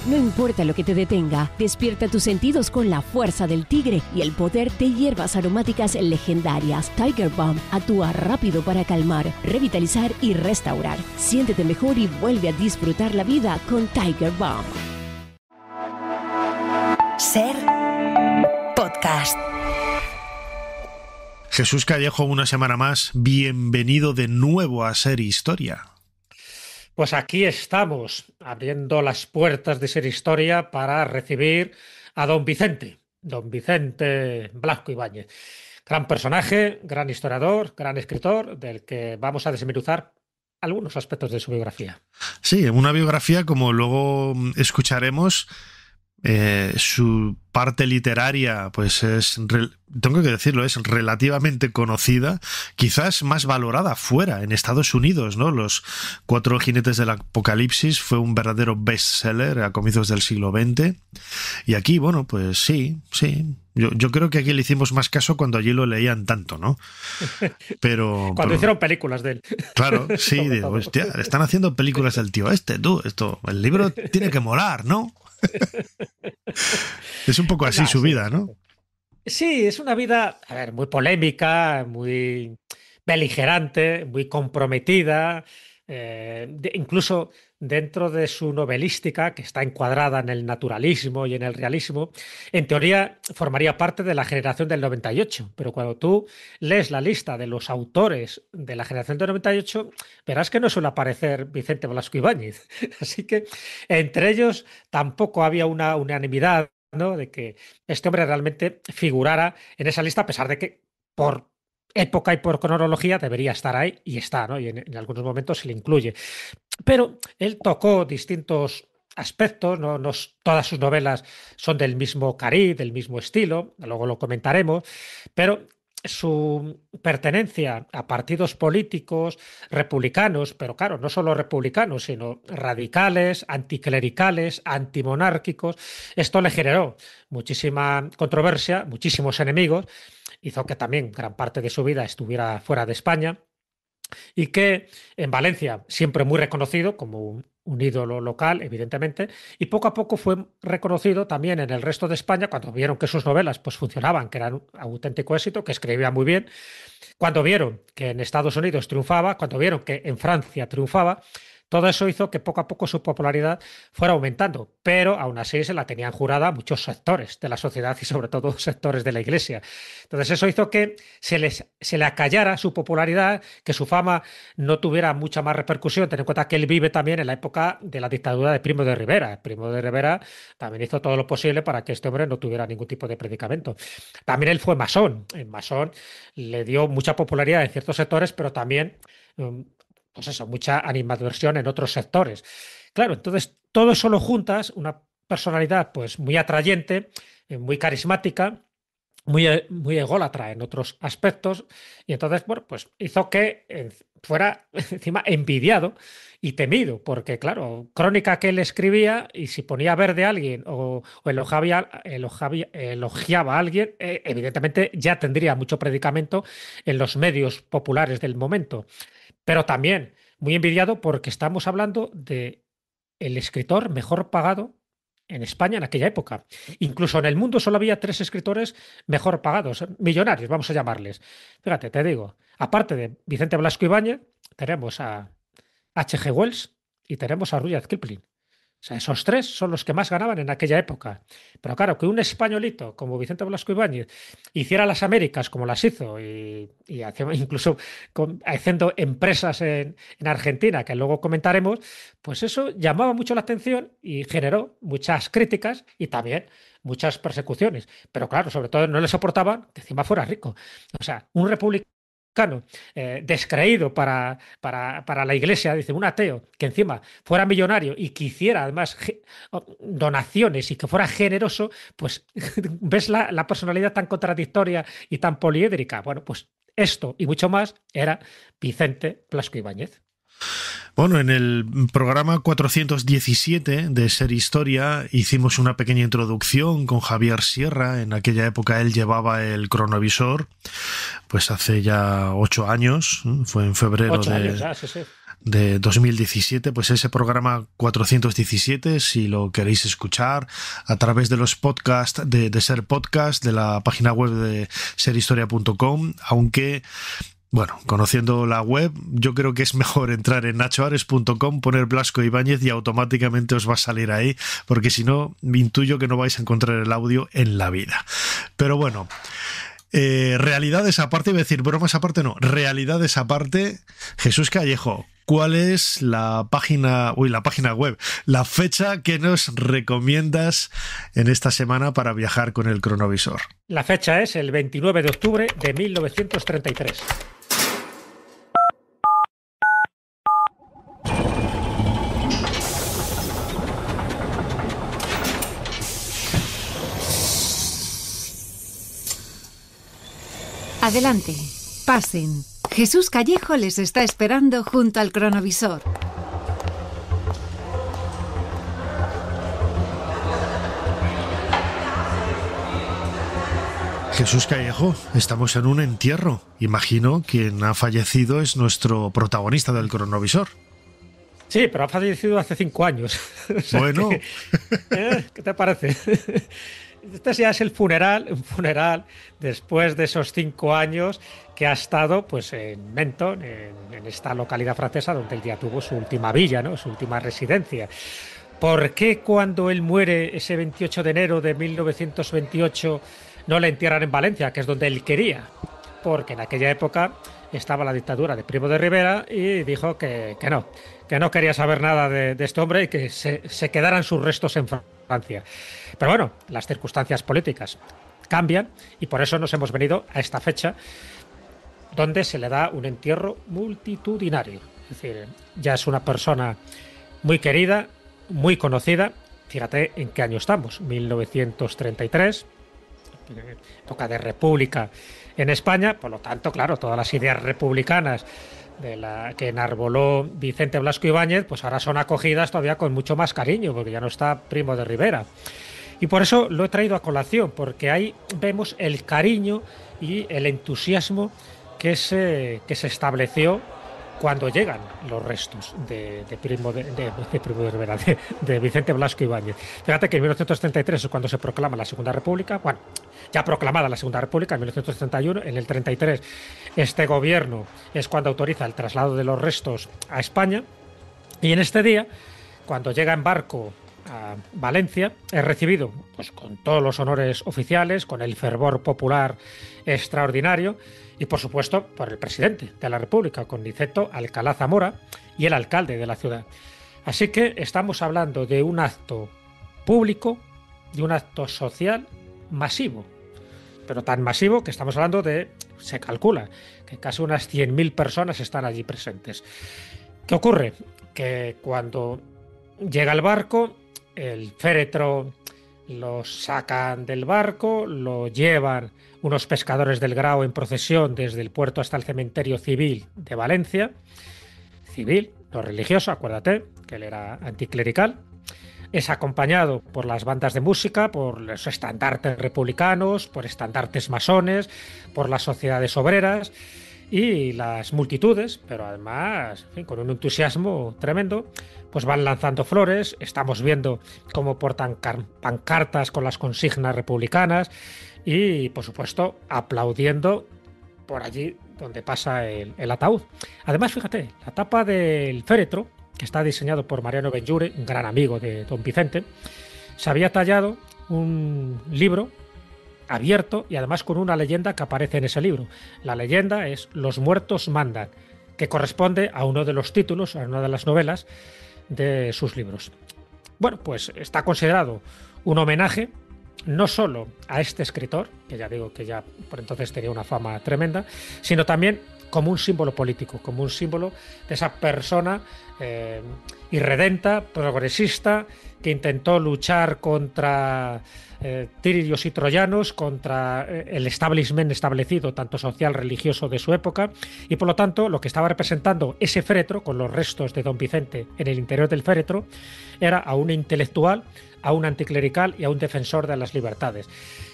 No importa lo que te detenga, despierta tus sentidos con la fuerza del tigre y el poder de hierbas aromáticas legendarias. Tiger Balm actúa rápido para calmar, revitalizar y restaurar. Siéntete mejor y vuelve a disfrutar la vida con Tiger Balm. Ser podcast. Jesús Callejo, una semana más, bienvenido de nuevo a Ser Historia. Pues aquí estamos, abriendo las puertas de Ser Historia para recibir a don Vicente Blasco Ibáñez. Gran personaje, gran historiador, gran escritor, del que vamos a desmenuzar algunos aspectos de su biografía. Sí, una biografía, como luego escucharemos. Su parte literaria, pues tengo que decirlo, es relativamente conocida, quizás más valorada fuera, en Estados Unidos, ¿no? Los Cuatro jinetes del Apocalipsis fue un verdadero bestseller a comienzos del siglo XX. Y aquí, bueno, pues sí. Yo creo que aquí le hicimos más caso cuando allí lo leían tanto, ¿no? Pero hicieron películas de él. Claro, sí, digo, hostia, están haciendo películas del tío el libro tiene que molar, ¿no? Es un poco así su vida, ¿no? Sí, es una vida, a ver, muy polémica, muy beligerante, muy comprometida, incluso dentro de su novelística, que está encuadrada en el naturalismo y en el realismo, en teoría formaría parte de la generación del 98, pero cuando tú lees la lista de los autores de la generación del 98, verás que no suele aparecer Vicente Blasco Ibáñez. Así que entre ellos tampoco había una unanimidad, ¿no?, de que este hombre realmente figurara en esa lista, a pesar de que por época y por cronología debería estar ahí, y está, ¿no? Y en algunos momentos se le incluye. Pero él tocó distintos aspectos, no todas sus novelas son del mismo cariz, del mismo estilo, luego lo comentaremos, pero su pertenencia a partidos políticos republicanos, pero claro, no solo republicanos, sino radicales, anticlericales, antimonárquicos, esto le generó muchísima controversia, muchísimos enemigos, hizo que también gran parte de su vida estuviera fuera de España, y que en Valencia siempre muy reconocido como un ídolo local, evidentemente, y poco a poco fue reconocido también en el resto de España cuando vieron que sus novelas pues funcionaban, que eran un auténtico éxito, que escribía muy bien, cuando vieron que en Estados Unidos triunfaba, cuando vieron que en Francia triunfaba. Todo eso hizo que poco a poco su popularidad fuera aumentando, pero aún así se la tenían jurada muchos sectores de la sociedad y sobre todo sectores de la Iglesia. Entonces eso hizo que se le acallara su popularidad, que su fama no tuviera mucha más repercusión. Ten en cuenta que él vive también en la época de la dictadura de Primo de Rivera. Primo de Rivera también hizo todo lo posible para que este hombre no tuviera ningún tipo de predicamento. También él fue masón. El masón le dio mucha popularidad en ciertos sectores, pero también pues eso, mucha animadversión en otros sectores. Claro, entonces todo eso lo juntas, una personalidad pues muy atrayente, muy carismática, muy ególatra en otros aspectos, y entonces, bueno, pues hizo que fuera encima envidiado y temido, porque claro, crónica que él escribía, y si ponía verde a alguien o elogiaba a alguien, evidentemente ya tendría mucho predicamento en los medios populares del momento. Pero también muy envidiado porque estamos hablando de el escritor mejor pagado en España en aquella época. Incluso en el mundo solo había 3 escritores mejor pagados, millonarios, vamos a llamarles. Fíjate, te digo, aparte de Vicente Blasco Ibáñez, tenemos a H.G. Wells y tenemos a Rudyard Kipling. O sea, esos 3 son los que más ganaban en aquella época. Pero claro, que un españolito como Vicente Blasco Ibáñez hiciera las Américas como las hizo y incluso haciendo empresas en Argentina, que luego comentaremos, pues eso llamaba mucho la atención y generó muchas críticas y también muchas persecuciones. Pero claro, sobre todo no le soportaban que encima fuera rico. O sea, un republicano descreído para la Iglesia, dice, un ateo que encima fuera millonario y que hiciera además donaciones y que fuera generoso, pues ves la personalidad tan contradictoria y tan poliédrica. Bueno, pues esto y mucho más era Vicente Blasco Ibáñez. Bueno, en el programa 417 de Ser Historia hicimos una pequeña introducción con Javier Sierra. En aquella época él llevaba el cronovisor, pues hace ya 8 años, fue en febrero de 2017, pues ese programa 417, si lo queréis escuchar a través de los podcasts de Ser Podcast, de la página web de serhistoria.com, aunque bueno, conociendo la web, yo creo que es mejor entrar en nachoares.com, poner Blasco Ibáñez y automáticamente os va a salir ahí, porque si no, me intuyo que no vais a encontrar el audio en la vida. Pero bueno, realidades aparte, iba a decir bromas aparte, no, realidades aparte, Jesús Callejo, ¿cuál es la página web, la fecha que nos recomiendas en esta semana para viajar con el cronovisor? La fecha es el 29 de octubre de 1933. Adelante, pasen. Jesús Callejo les está esperando junto al cronovisor. Jesús Callejo, estamos en un entierro. Imagino quien ha fallecido es nuestro protagonista del cronovisor. Sí, pero ha fallecido hace 5 años. O sea bueno. ¿Qué te parece? Este ya es un funeral después de esos 5 años que ha estado pues en Menton, en esta localidad francesa donde él ya tuvo su última villa, ¿no? Su última residencia. ¿Por qué cuando él muere ese 28 de enero de 1928 no le entierran en Valencia, que es donde él quería? Porque en aquella época estaba la dictadura de Primo de Rivera y dijo que no quería saber nada de este hombre y que se quedaran sus restos en Francia. Pero bueno, las circunstancias políticas cambian y por eso nos hemos venido a esta fecha donde se le da un entierro multitudinario. Es decir, ya es una persona muy querida, muy conocida. Fíjate en qué año estamos, 1933, época de república en España, por lo tanto, claro, todas las ideas republicanas de la que enarboló Vicente Blasco Ibáñez, pues ahora son acogidas todavía con mucho más cariño, porque ya no está Primo de Rivera. Y por eso lo he traído a colación, porque ahí vemos el cariño y el entusiasmo que se estableció cuando llegan los restos de Primo de Rivera, de Vicente Blasco Ibáñez. Fíjate que en 1933 es cuando se proclama la Segunda República. Bueno, ya proclamada la Segunda República en 1931, en el 33 este gobierno es cuando autoriza el traslado de los restos a España, y en este día, cuando llega en barco a Valencia, es recibido pues con todos los honores oficiales, con el fervor popular extraordinario y por supuesto por el presidente de la República, con Niceto Alcalá Zamora, y el alcalde de la ciudad. Así que estamos hablando de un acto público, de un acto social masivo, pero tan masivo que estamos hablando de, se calcula, que casi unas 100.000 personas están allí presentes. ¿Qué ocurre? Que cuando llega el barco, el féretro lo sacan del barco, lo llevan unos pescadores del Grao en procesión desde el puerto hasta el cementerio civil de Valencia. Civil, no religioso, acuérdate que él era anticlerical. Es acompañado por las bandas de música, por los estandartes republicanos, por estandartes masones, por las sociedades obreras y las multitudes, pero además, en fin, con un entusiasmo tremendo, pues van lanzando flores. Estamos viendo cómo portan pancartas con las consignas republicanas y, por supuesto, aplaudiendo por allí donde pasa el ataúd. Además, fíjate, la tapa del féretro, que está diseñado por Mariano Benlliure, un gran amigo de don Vicente, se había tallado un libro abierto y además con una leyenda que aparece en ese libro. La leyenda es Los muertos mandan, que corresponde a uno de los títulos, a una de las novelas de sus libros. Bueno, pues está considerado un homenaje no solo a este escritor, que ya digo que ya por entonces tenía una fama tremenda, sino también como un símbolo político, como un símbolo de esa persona irredenta, progresista, que intentó luchar contra tirios y troyanos, contra el establishment establecido, tanto social, religioso de su época, y por lo tanto lo que estaba representando ese féretro, con los restos de don Vicente en el interior del féretro, era a un intelectual, a un anticlerical y a un defensor de las libertades.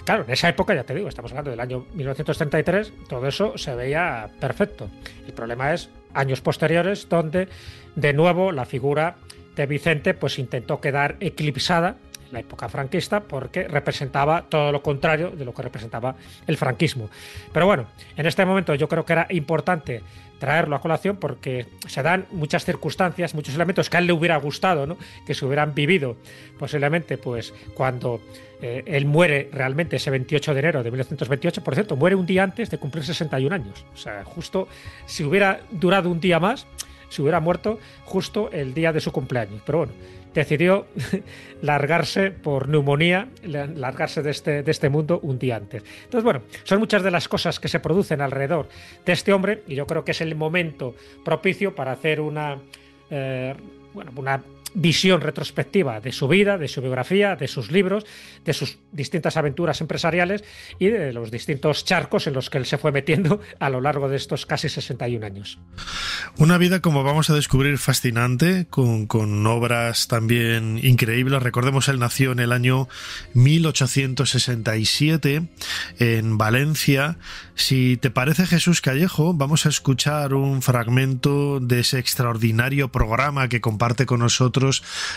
Claro, en esa época, ya te digo, estamos hablando del año 1933, todo eso se veía perfecto. El problema es años posteriores, donde de nuevo la figura de Vicente pues intentó quedar eclipsada en la época franquista, porque representaba todo lo contrario de lo que representaba el franquismo. Pero bueno, en este momento yo creo que era importante traerlo a colación porque se dan muchas circunstancias, muchos elementos que a él le hubiera gustado, ¿no?, que se hubieran vivido posiblemente pues cuando él muere realmente ese 28 de enero de 1928. Por cierto, muere un día antes de cumplir 61 años. O sea, justo si hubiera durado un día más, se hubiera muerto justo el día de su cumpleaños. Pero bueno, decidió largarse por neumonía, largarse de este mundo un día antes. Entonces, bueno, son muchas de las cosas que se producen alrededor de este hombre, y yo creo que es el momento propicio para hacer una visión retrospectiva de su vida, de su biografía, de sus libros, de sus distintas aventuras empresariales y de los distintos charcos en los que él se fue metiendo a lo largo de estos casi 61 años. Una vida, como vamos a descubrir, fascinante, con obras también increíbles. Recordemos, él nació en el año 1867 en Valencia. Si te parece, Jesús Callejo, vamos a escuchar un fragmento de ese extraordinario programa que comparte con nosotros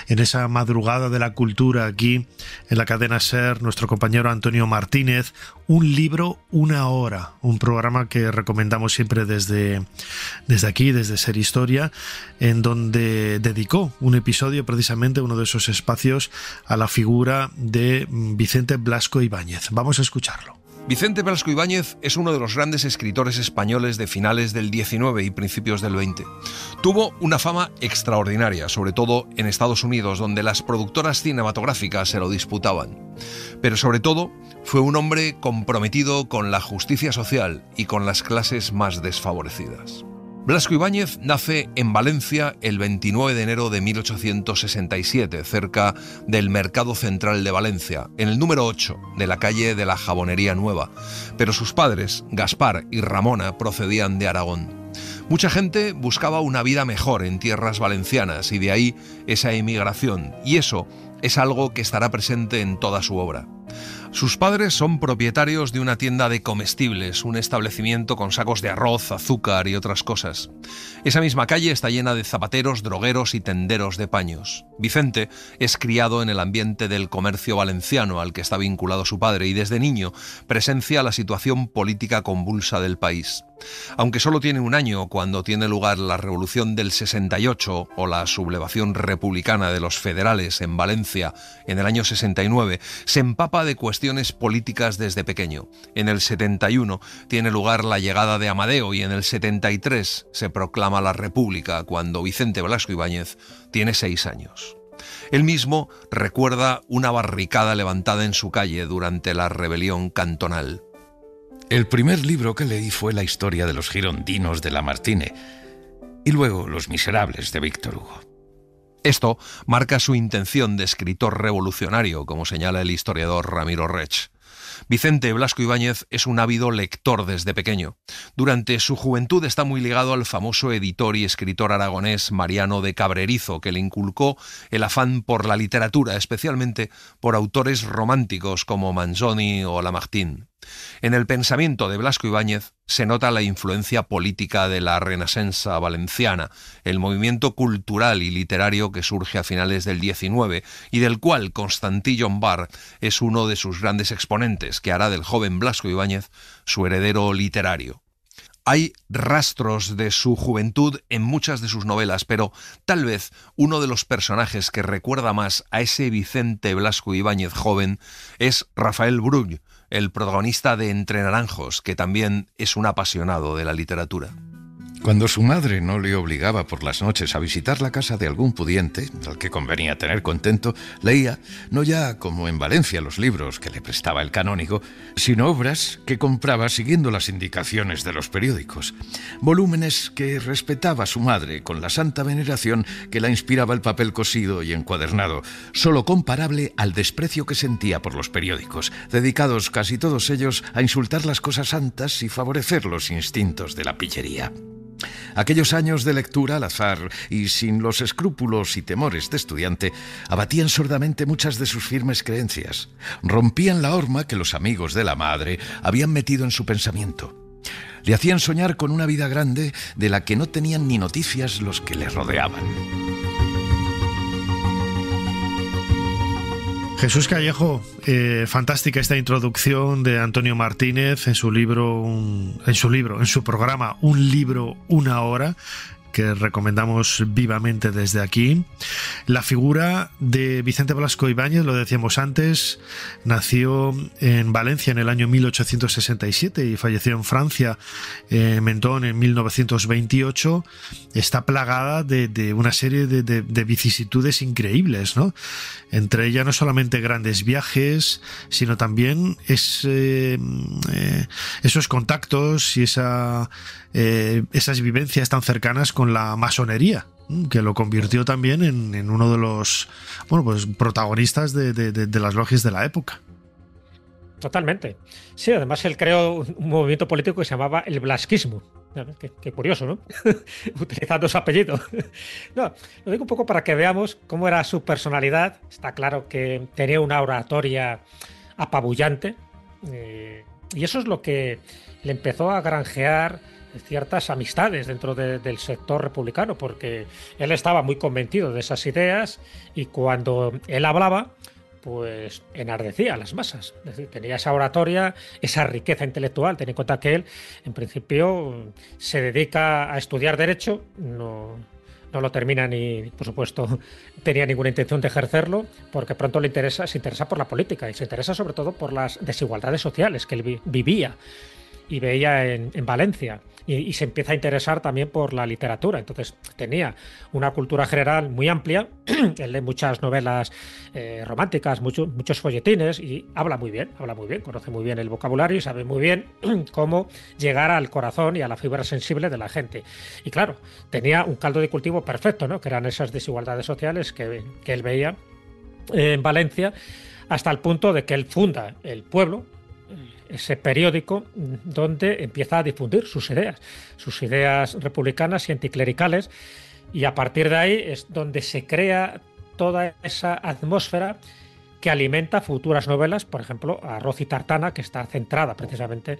en esa madrugada de la cultura aquí en la cadena SER nuestro compañero Antonio Martínez. Un libro, una hora, un programa que recomendamos siempre desde aquí, desde SER Historia, en donde dedicó un episodio, precisamente uno de esos espacios, a la figura de Vicente Blasco Ibáñez. Vamos a escucharlo. Vicente Blasco Ibáñez es uno de los grandes escritores españoles de finales del XIX y principios del XX. Tuvo una fama extraordinaria, sobre todo en Estados Unidos, donde las productoras cinematográficas se lo disputaban. Pero sobre todo, fue un hombre comprometido con la justicia social y con las clases más desfavorecidas. Blasco Ibáñez nace en Valencia el 29 de enero de 1867, cerca del Mercado Central de Valencia, en el número 8 de la calle de la Jabonería Nueva. Pero sus padres, Gaspar y Ramona, procedían de Aragón. Mucha gente buscaba una vida mejor en tierras valencianas y de ahí esa emigración, y eso es algo que estará presente en toda su obra. Sus padres son propietarios de una tienda de comestibles, un establecimiento con sacos de arroz, azúcar y otras cosas. Esa misma calle está llena de zapateros, drogueros y tenderos de paños. Vicente es criado en el ambiente del comercio valenciano al que está vinculado su padre y desde niño presencia la situación política convulsa del país. Aunque solo tiene un año cuando tiene lugar la Revolución del 68 o la sublevación republicana de los federales en Valencia en el año 69, se empapa de cuestiones políticas desde pequeño. En el 71 tiene lugar la llegada de Amadeo y en el 73 se proclama la República cuando Vicente Blasco Ibáñez tiene 6 años. Él mismo recuerda una barricada levantada en su calle durante la rebelión cantonal. El primer libro que leí fue la historia de los girondinos de Lamartine y luego Los Miserables de Víctor Hugo. Esto marca su intención de escritor revolucionario, como señala el historiador Ramiro Rech. Vicente Blasco Ibáñez es un ávido lector desde pequeño. Durante su juventud está muy ligado al famoso editor y escritor aragonés Mariano de Cabrerizo, que le inculcó el afán por la literatura, especialmente por autores románticos como Manzoni o Lamartine. En el pensamiento de Blasco Ibáñez se nota la influencia política de la Renacença valenciana, el movimiento cultural y literario que surge a finales del XIX y del cual Constantí Llombart es uno de sus grandes exponentes, que hará del joven Blasco Ibáñez su heredero literario. Hay rastros de su juventud en muchas de sus novelas, pero tal vez uno de los personajes que recuerda más a ese Vicente Blasco Ibáñez joven es Rafael Brull, el protagonista de Entre Naranjos, que también es un apasionado de la literatura. Cuando su madre no le obligaba por las noches a visitar la casa de algún pudiente, al que convenía tener contento, leía, no ya como en Valencia los libros que le prestaba el canónigo, sino obras que compraba siguiendo las indicaciones de los periódicos. Volúmenes que respetaba su madre con la santa veneración que la inspiraba el papel cosido y encuadernado, solo comparable al desprecio que sentía por los periódicos, dedicados casi todos ellos a insultar las cosas santas y favorecer los instintos de la pillería. Aquellos años de lectura al azar y sin los escrúpulos y temores de estudiante abatían sordamente muchas de sus firmes creencias, rompían la horma que los amigos de la madre habían metido en su pensamiento. Le hacían soñar con una vida grande de la que no tenían ni noticias los que le rodeaban. Jesús Callejo, fantástica esta introducción de Antonio Martínez en su programa Un libro, una hora, que recomendamos vivamente desde aquí. La figura de Vicente Blasco Ibáñez, lo decíamos antes, nació en Valencia en el año 1867 y falleció en Francia, en Menton, en 1928. Está plagada de una serie de vicisitudes increíbles, ¿no? Entre ellas no solamente grandes viajes, sino también esos contactos y esas vivencias tan cercanas con la masonería, que lo convirtió también en uno de los protagonistas de las logias de la época. Totalmente. Sí, además él creó un movimiento político que se llamaba el blasquismo. Qué curioso, ¿no? Utilizando su apellido. No, lo digo un poco para que veamos cómo era su personalidad. Está claro que tenía una oratoria apabullante, y eso es lo que le empezó a granjear ciertas amistades dentro del sector republicano, porque él estaba muy convencido de esas ideas y cuando él hablaba, pues enardecía a las masas. Es decir, tenía esa oratoria, esa riqueza intelectual. Ten en cuenta que él, en principio, se dedica a estudiar Derecho, no lo termina ni, por supuesto, tenía ninguna intención de ejercerlo, porque pronto se interesa por la política y se interesa sobre todo por las desigualdades sociales que él vivía y veía en Valencia. Y se empieza a interesar también por la literatura. Entonces tenía una cultura general muy amplia. Él lee muchas novelas románticas, muchos folletines y habla muy bien, conoce muy bien el vocabulario y sabe muy bien cómo llegar al corazón y a la fibra sensible de la gente. Y claro, tenía un caldo de cultivo perfecto, ¿no? Que eran esas desigualdades sociales que él veía en Valencia, hasta el punto de que él funda El Pueblo, ese periódico donde empieza a difundir sus ideas republicanas y anticlericales, y a partir de ahí es donde se crea toda esa atmósfera que alimenta futuras novelas, por ejemplo, Arroz y Tartana, que está centrada precisamente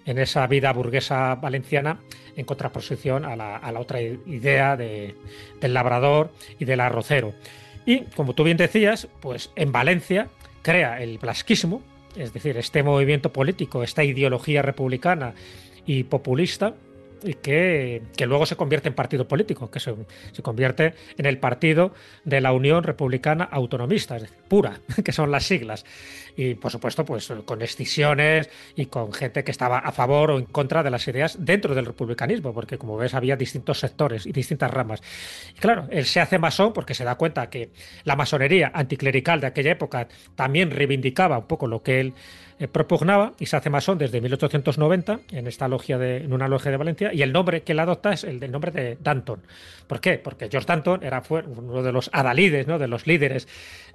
en esa vida burguesa valenciana en contraposición a la otra idea del labrador y del arrocero. Y, como tú bien decías, pues en Valencia crea el blasquismo, es decir, este movimiento político, esta ideología republicana y populista, y que luego se convierte en partido político, que se convierte en el partido de la Unión Republicana Autonomista, es decir, PURA, que son las siglas. Y, por supuesto, pues con escisiones y con gente que estaba a favor o en contra de las ideas dentro del republicanismo, porque, como ves, había distintos sectores y distintas ramas. Y claro, él se hace masón porque se da cuenta que la masonería anticlerical de aquella época también reivindicaba un poco lo que él propugnaba, y se hace masón desde 1890 en una logia de Valencia, y el nombre que él adopta es el del nombre de Danton. ¿Por qué? Porque George Danton fue uno de los adalides, ¿no?, de los líderes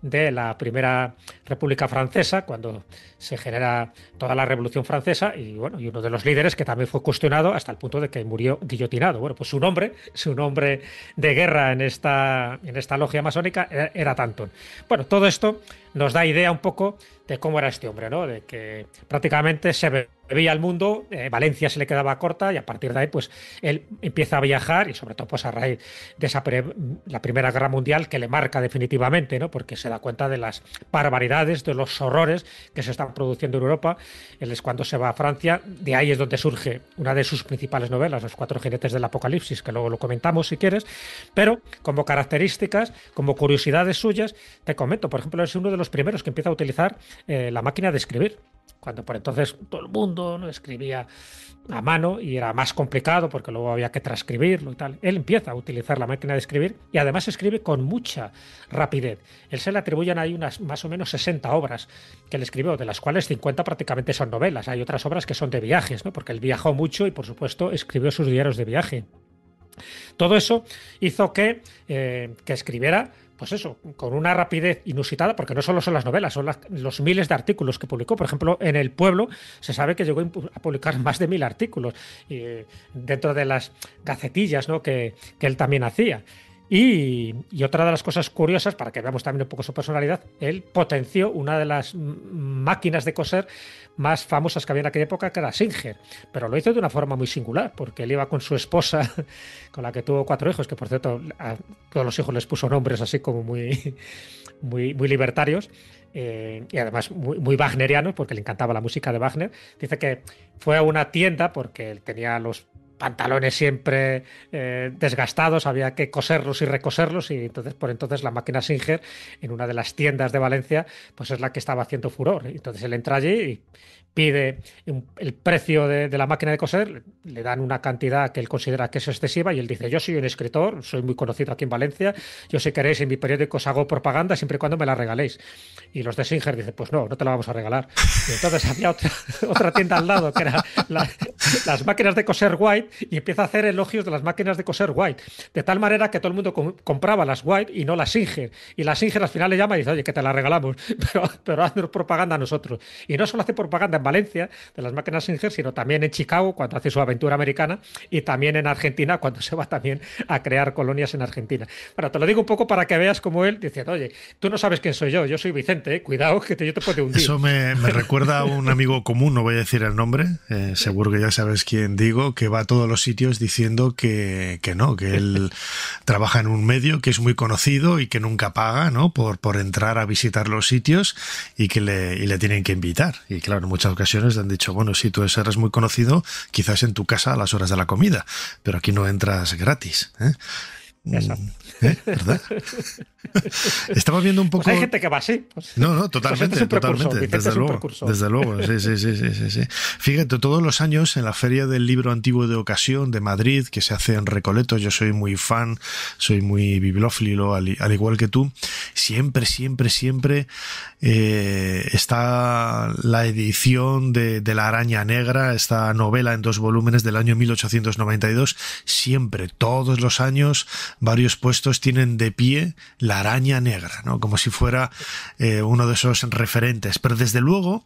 de la primera República Francesa, cuando se genera toda la Revolución Francesa, y uno de los líderes que también fue cuestionado hasta el punto de que murió guillotinado. Bueno, pues su nombre de guerra en esta logia masónica era Danton. Bueno, todo esto nos da idea un poco de cómo era este hombre, ¿no? De que prácticamente se bebía el mundo, Valencia se le quedaba corta, y a partir de ahí pues él empieza a viajar, y sobre todo pues a raíz de la Primera Guerra Mundial, que le marca definitivamente, ¿no? Porque se da cuenta de las barbaridades, de los horrores que se están produciendo en Europa. Él es cuando se va a Francia, de ahí es donde surge una de sus principales novelas, Los Cuatro Jinetes del Apocalipsis, que luego lo comentamos si quieres, pero como características, como curiosidades suyas, te comento, por ejemplo, es uno de los primeros que empieza a utilizar la máquina de escribir, cuando por entonces todo el mundo, ¿no?, escribía a mano y era más complicado porque luego había que transcribirlo y tal. Él empieza a utilizar la máquina de escribir y además escribe con mucha rapidez. Él se le atribuyen ahí unas más o menos 60 obras que él escribió, de las cuales 50 prácticamente son novelas. Hay otras obras que son de viajes, ¿no?, porque él viajó mucho y, por supuesto, escribió sus diarios de viaje. Todo eso hizo que escribiera, pues eso, con una rapidez inusitada, porque no solo son las novelas, son los miles de artículos que publicó. Por ejemplo, en El Pueblo se sabe que llegó a publicar más de 1000 artículos dentro de las gacetillas, ¿no?, que él también hacía. Y otra de las cosas curiosas, para que veamos también un poco su personalidad, él potenció una de las máquinas de coser más famosas que había en aquella época, que era Singer, pero lo hizo de una forma muy singular, porque él iba con su esposa, con la que tuvo 4 hijos, que por cierto a todos los hijos les puso nombres así como muy libertarios, y además muy wagnerianos, porque le encantaba la música de Wagner. Dice que fue a una tienda porque él tenía los pantalones siempre desgastados, había que coserlos y recoserlos, y entonces por entonces la máquina Singer en una de las tiendas de Valencia pues es la que estaba haciendo furor. Entonces él entra allí y pide el precio de la máquina de coser, le dan una cantidad que él considera que es excesiva y él dice: yo soy un escritor, soy muy conocido aquí en Valencia, yo si queréis en mi periódico os hago propaganda siempre y cuando me la regaléis. Y los de Singer dicen: pues no te la vamos a regalar. Y entonces había otra tienda al lado que era las máquinas de coser White, y empieza a hacer elogios de las máquinas de coser White, de tal manera que todo el mundo compraba las White y no las Singer, y la Singer al final le llama y dice: oye, que te la regalamos, pero haznos propaganda a nosotros. Y no solo hace propaganda en Valencia de las máquinas Singer, sino también en Chicago cuando hace su aventura americana, y también en Argentina cuando se va también a crear colonias en Argentina. Bueno, te lo digo un poco para que veas cómo él dice: oye, tú no sabes quién soy yo soy Vicente, cuidado que yo te puedo hundir. Eso me recuerda a un amigo común, no voy a decir el nombre, seguro que ya sabes quién digo, que va a todos los sitios diciendo que no, que él trabaja en un medio que es muy conocido y que nunca paga, ¿no?, por entrar a visitar los sitios, y que le tienen que invitar. Y claro, en muchas ocasiones le han dicho: bueno, si tú eres muy conocido, quizás en tu casa a las horas de la comida, pero aquí no entras gratis, ¿eh? ¿Verdad? Estamos viendo un poco... Pues hay gente que va así. Pues, no, totalmente, desde luego, sí. Fíjate, todos los años en la Feria del Libro Antiguo de Ocasión de Madrid, que se hace en Recoletos, yo soy muy fan, soy muy bibliófilo, al igual que tú, siempre está la edición de La Araña Negra, esta novela en 2 volúmenes del año 1892, siempre, todos los años, varios puestos tienen de pie La Araña Negra, ¿no?, como si fuera uno de esos referentes. Pero desde luego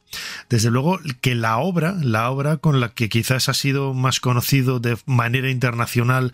que la obra con la que quizás ha sido más conocido de manera internacional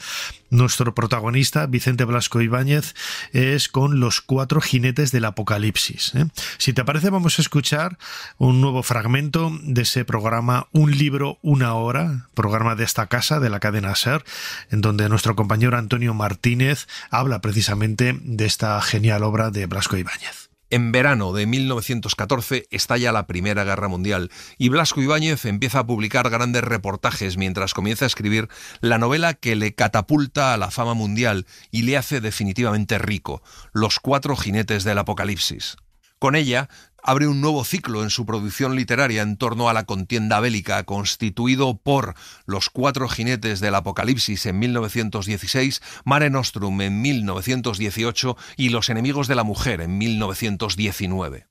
nuestro protagonista, Vicente Blasco Ibáñez, es con Los 4 jinetes del Apocalipsis, ¿eh? Si te parece, vamos a escuchar un nuevo fragmento de ese programa Un libro, una hora, programa de esta casa, de la cadena SER, en donde nuestro compañero Antonio Martínez habla precisamente de esta genial obra de Blasco Ibáñez. En verano de 1914 estalla la Primera Guerra Mundial y Blasco Ibáñez empieza a publicar grandes reportajes mientras comienza a escribir la novela que le catapulta a la fama mundial y le hace definitivamente rico, Los 4 jinetes del Apocalipsis. Con ella abre un nuevo ciclo en su producción literaria en torno a la contienda bélica, constituido por Los 4 jinetes del Apocalipsis en 1916, Mare Nostrum en 1918 y Los enemigos de la mujer en 1919.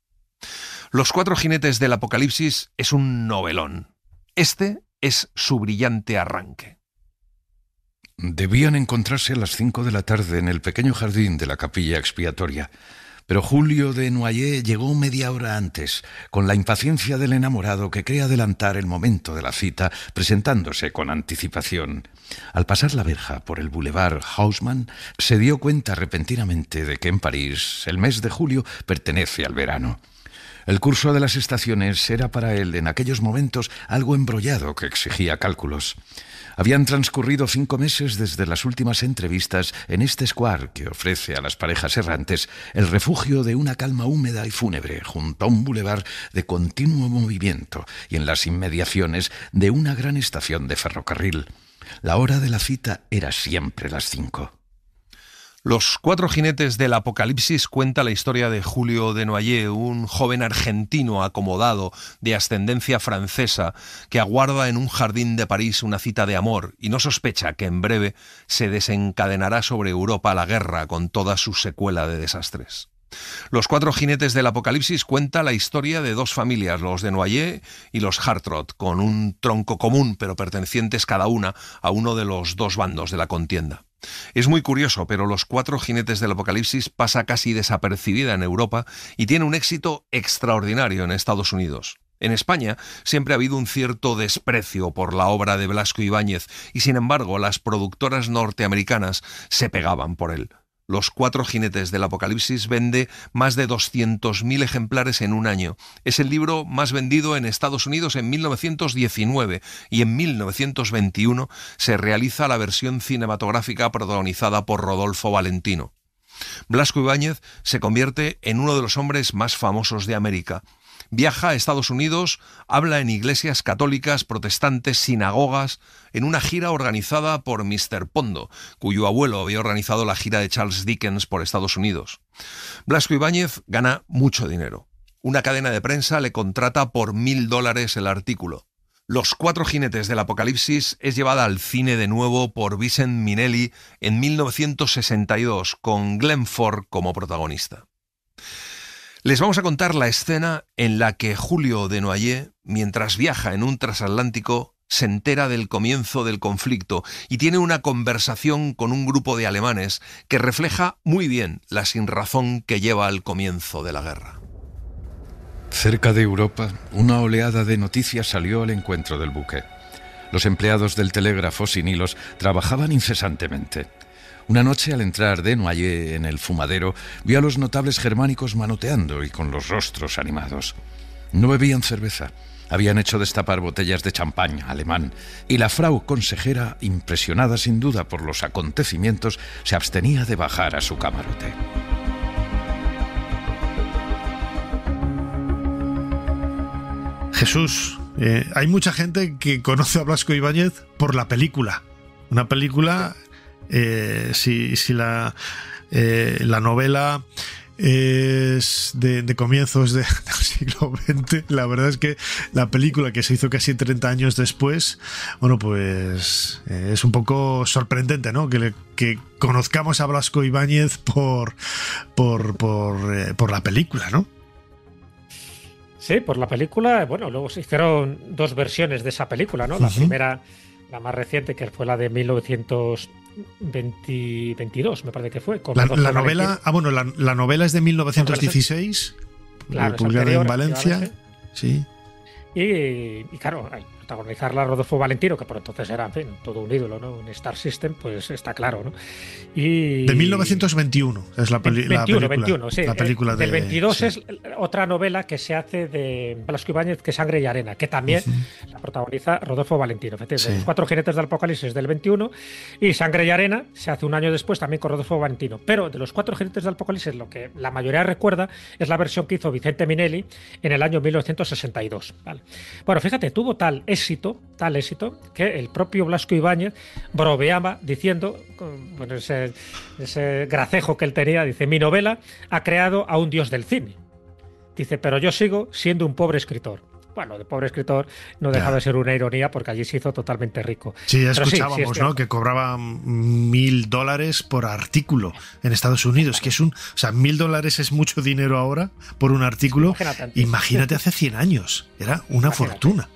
Los 4 jinetes del Apocalipsis es un novelón. Este es su brillante arranque. Debían encontrarse a las 5 de la tarde en el pequeño jardín de la capilla expiatoria. Pero Julio Desnoyers llegó media hora antes, con la impaciencia del enamorado que cree adelantar el momento de la cita, presentándose con anticipación. Al pasar la verja por el Boulevard Haussmann, se dio cuenta repentinamente de que en París el mes de julio pertenece al verano. El curso de las estaciones era para él en aquellos momentos algo embrollado que exigía cálculos. Habían transcurrido 5 meses desde las últimas entrevistas en este square que ofrece a las parejas errantes el refugio de una calma húmeda y fúnebre junto a un bulevar de continuo movimiento y en las inmediaciones de una gran estación de ferrocarril. La hora de la cita era siempre las 5. Los 4 jinetes del Apocalipsis cuenta la historia de Julio Desnoyers, un joven argentino acomodado de ascendencia francesa que aguarda en un jardín de París una cita de amor y no sospecha que en breve se desencadenará sobre Europa la guerra con toda su secuela de desastres. Los 4 jinetes del Apocalipsis cuenta la historia de 2 familias, los Desnoyers y los Hartrott, con un tronco común pero pertenecientes cada una a uno de los 2 bandos de la contienda. Es muy curioso, pero Los 4 jinetes del Apocalipsis pasa casi desapercibida en Europa y tiene un éxito extraordinario en Estados Unidos. En España siempre ha habido un cierto desprecio por la obra de Blasco Ibáñez y, sin embargo, las productoras norteamericanas se pegaban por él. Los 4 jinetes del Apocalipsis vende más de 200.000 ejemplares en un año. Es el libro más vendido en Estados Unidos en 1919 y en 1921 se realiza la versión cinematográfica protagonizada por Rodolfo Valentino. Blasco Ibáñez se convierte en uno de los hombres más famosos de América. Viaja a Estados Unidos, habla en iglesias católicas, protestantes, sinagogas, en una gira organizada por Mr. Pondo, cuyo abuelo había organizado la gira de Charles Dickens por Estados Unidos. Blasco Ibáñez gana mucho dinero. Una cadena de prensa le contrata por $1.000 el artículo. Los 4 jinetes del Apocalipsis es llevada al cine de nuevo por Vincent Minnelli en 1962, con Glenn Ford como protagonista. Les vamos a contar la escena en la que Julio Desnoyers, mientras viaja en un transatlántico, se entera del comienzo del conflicto y tiene una conversación con un grupo de alemanes que refleja muy bien la sinrazón que lleva al comienzo de la guerra. Cerca de Europa, una oleada de noticias salió al encuentro del buque. Los empleados del telégrafo sin hilos trabajaban incesantemente. Una noche, al entrar Desnoyers en el fumadero, vio a los notables germánicos manoteando y con los rostros animados. No bebían cerveza, habían hecho destapar botellas de champán alemán, y la frau consejera, impresionada sin duda por los acontecimientos, se abstenía de bajar a su camarote. Jesús, hay mucha gente que conoce a Blasco Ibáñez por la película. Una película... si la novela es de comienzos del siglo XX, la verdad es que la película, que se hizo casi 30 años después, bueno, pues es un poco sorprendente, ¿no? Que conozcamos a Blasco Ibáñez por la película, ¿no? Sí, por la película. Bueno, luego se hicieron 2 versiones de esa película, ¿no? La primera, la más reciente, que fue la de 1922, me parece que fue. Con la novela, la novela es de 1916, claro, publicada en Valencia. Sí. Y claro, al protagonizarla Rodolfo Valentino, que por entonces era, en fin, todo un ídolo, ¿no? Un Star System, pues está claro, ¿no? Y... De 1921 es la película. 21, sí. La película del 22 sí. Es otra novela que se hace de Blasco Ibáñez, que es Sangre y Arena, que también la protagoniza Rodolfo Valentino. Sí. Los 4 jinetes del Apocalipsis del 21 y Sangre y Arena se hace un año después también con Rodolfo Valentino. Pero de los 4 jinetes del Apocalipsis, lo que la mayoría recuerda es la versión que hizo Vicente Minnelli en el año 1962. ¿Vale? Bueno, fíjate, tuvo tal éxito, que el propio Blasco Ibáñez bromeaba diciendo, bueno, ese gracejo que él tenía, dice: mi novela ha creado a un dios del cine. Dice, pero yo sigo siendo un pobre escritor. Bueno, de pobre escritor no deja de ser una ironía, porque allí se hizo totalmente rico. Sí, ya escuchábamos, ¿no? Que cobraba $1.000 por artículo en Estados Unidos, que es $1.000 es mucho dinero ahora por un artículo. Imagínate hace 100 años, era una fortuna.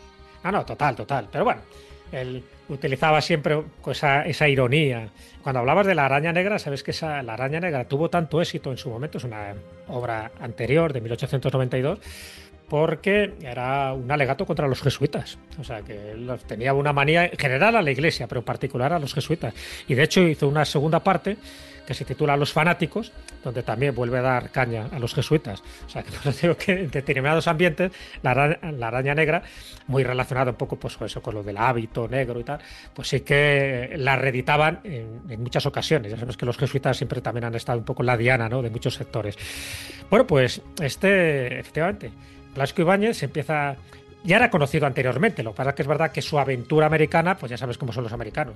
No, total. Pero bueno, él utilizaba siempre esa ironía. Cuando hablabas de La Araña Negra, sabes que La Araña Negra tuvo tanto éxito en su momento, es una obra anterior, de 1892, porque era un alegato contra los jesuitas. O sea, que él tenía una manía en general a la Iglesia, pero en particular a los jesuitas. Y de hecho hizo una segunda parte que se titula Los fanáticos, donde también vuelve a dar caña a los jesuitas. O sea, que pues digo que en determinados ambientes la araña negra, muy relacionada un poco pues eso, con lo del hábito negro y tal, pues sí que la reeditaban en muchas ocasiones. Ya sabes que los jesuitas siempre también han estado un poco en la diana, ¿no?, de muchos sectores. Bueno, pues efectivamente, Blasco Ibáñez empieza... Ya era conocido anteriormente, lo que pasa es que es verdad que su aventura americana, pues ya sabes cómo son los americanos.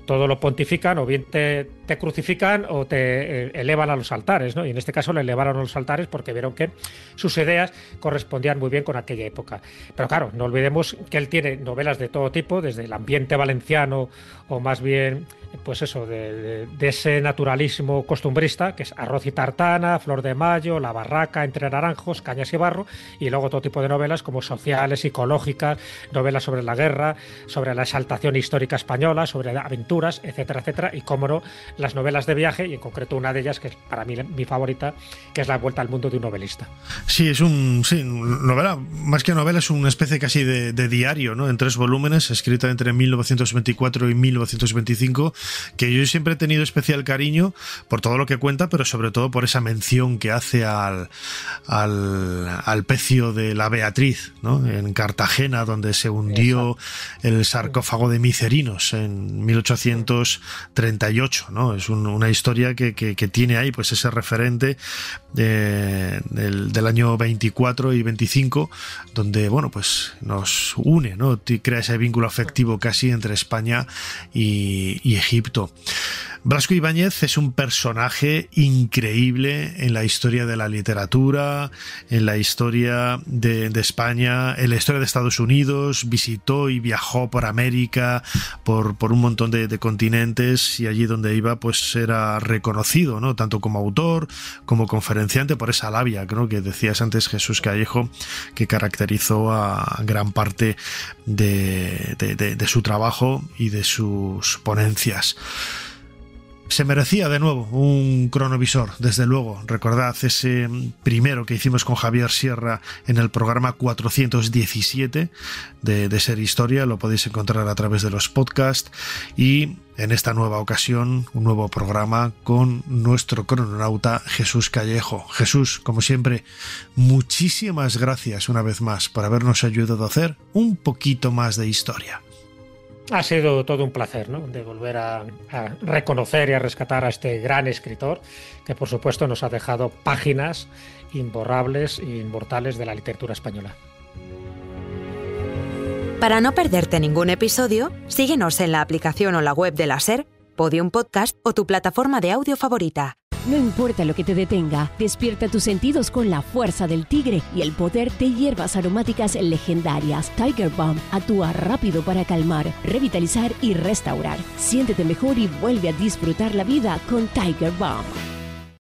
Todo lo pontifican, o bien te crucifican o te elevan a los altares, ¿no? Y en este caso le elevaron a los altares porque vieron que sus ideas correspondían muy bien con aquella época. Pero claro, no olvidemos que él tiene novelas de todo tipo, desde el ambiente valenciano o más bien, pues eso, de ese naturalismo costumbrista, que es Arroz y tartana, Flor de mayo, La barraca, Entre naranjos, Cañas y barro, y luego todo tipo de novelas como sociales y psicológicas, novelas sobre la guerra, sobre la exaltación histórica española, sobre aventuras, etcétera, etcétera, y cómo no, las novelas de viaje, y en concreto una de ellas, que es para mí mi favorita, que es La vuelta al mundo de un novelista. Sí, es novela, más que novela, es una especie casi de diario, ¿no? En 3 volúmenes, escrita entre 1924 y 1925, que yo siempre he tenido especial cariño por todo lo que cuenta, pero sobre todo por esa mención que hace al pecio de la Beatriz, ¿no? En Cartagena, donde se hundió el sarcófago de Micerinos en 1838, ¿no? Es una historia que tiene ahí pues ese referente del año 24 y 25, donde bueno, pues nos une, ¿no? Crea ese vínculo afectivo casi entre España y Egipto. Blasco Ibáñez es un personaje increíble en la historia de la literatura, en la historia de España, en la historia de Estados Unidos. Visitó y viajó por América, por un montón de continentes, y allí donde iba pues era reconocido, ¿no? Tanto como autor como conferenciante, por esa labia, ¿no? Que decías antes, Jesús Callejo, que caracterizó a gran parte de su trabajo y de sus ponencias. Se merecía de nuevo un cronovisor, desde luego. Recordad ese primero que hicimos con Javier Sierra en el programa 417 de Ser Historia, lo podéis encontrar a través de los podcasts, y en esta nueva ocasión un nuevo programa con nuestro crononauta Jesús Callejo. Jesús, como siempre, muchísimas gracias una vez más por habernos ayudado a hacer un poquito más de historia. Ha sido todo un placer, ¿no? De volver a reconocer y a rescatar a este gran escritor que, por supuesto, nos ha dejado páginas imborrables e inmortales de la literatura española. Para no perderte ningún episodio, síguenos en la aplicación o la web de la SER, Podium Podcast o tu plataforma de audio favorita. No importa lo que te detenga, despierta tus sentidos con la fuerza del tigre y el poder de hierbas aromáticas legendarias. Tiger Balm actúa rápido para calmar, revitalizar y restaurar. Siéntete mejor y vuelve a disfrutar la vida con Tiger Balm.